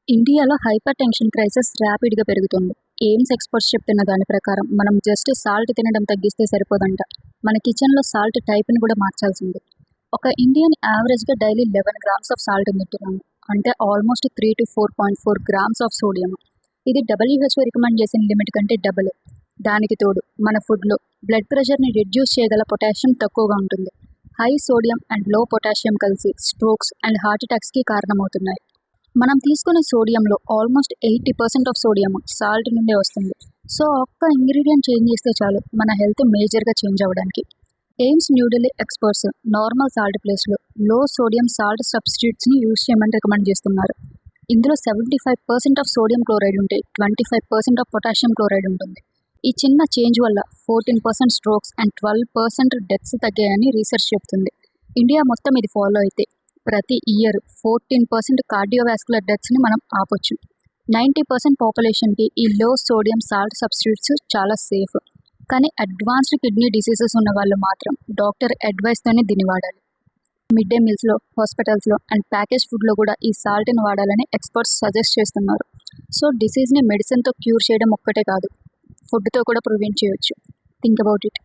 ఇండియాలో hyper tension crisis ర్యాపిడ్గా పెరుగుతుంది. AIIMS experts చెప్తున్న దాని ప్రకారం మనం జస్ట్ సాల్ట్ తినడం తగ్గిస్తే సరిపోదంట. మన కిచెన్లో సాల్ట్ టైప్ని కూడా మార్చాల్సింది. ఒక ఇండియన్ యావరేజ్గా డైలీ 11 గ్రామ్స్ ఆఫ్ సాల్ట్ తింటున్నాము. అంటే almost 3 to 4.4 grams of sodium. ఇది WHO రికమెండ్ చేసిన లిమిట్ కంటే డబుల్. దానికి తోడు మన ఫుడ్లో బ్లడ్ ప్రెషర్ని రిడ్యూస్ చేయగల పొటాషియం తక్కువగా ఉంటుంది. హై సోడియం అండ్ లో పొటాషియం కలిసి స్ట్రోక్స్ అండ్ హార్ట్ అటాక్స్కి కారణమవుతున్నాయి. మనం తీసుకునే సోడియంలో ఆల్మోస్ట్ 80% ఆఫ్ సోడియం సాల్ట్ నుండే వస్తుంది. సో ఒక్క ఇంగ్రీడియంట్ చేంజ్ చేస్తే చాలు మన హెల్త్ మేజర్గా చేంజ్ అవ్వడానికి. AIIMS New Delhi experts normal salt ప్లేస్లో లో సోడియం సాల్ట్ సబ్స్టిట్యూట్స్ని యూజ్ చేయమని రికమెండ్ చేస్తున్నారు. ఇందులో 75% ఆఫ్ సోడియం క్లోరైడ్ ఉంటే 25% ఆఫ్ పొటాషియం క్లోరైడ్ ఉంటుంది. ఈ చిన్న చేంజ్ వల్ల 14% స్ట్రోక్స్ అండ్ 12% డెత్స్ తగ్గాయని రీసెర్చ్ చెబుతుంది. ఇండియా మొత్తం ఇది ఫాలో అయితే ప్రతి ఇయర్ 14% కార్డియోవాస్కులర్ డెత్స్ని మనం ఆపొచ్చు. 90% పాపులేషన్కి ఈ లో సోడియం సాల్ట్ సబ్స్టిట్యూట్స్ చాలా సేఫ్. కానీ అడ్వాన్స్డ్ కిడ్నీ డిసీజెస్ ఉన్న వాళ్ళు మాత్రం డాక్టర్ అడ్వైస్తోనే దీన్ని వాడాలి. మిడ్ డే మీల్స్లో, హాస్పిటల్స్లో అండ్ ప్యాకేజ్ ఫుడ్లో కూడా ఈ సాల్ట్ని వాడాలని ఎక్స్పర్ట్స్ సజెస్ట్ చేస్తున్నారు. సో డిసీజ్ని మెడిసిన్తో క్యూర్ చేయడం ఒక్కటే కాదు, ఫుడ్తో కూడా ప్రివెంట్ చేయొచ్చు. Think about it.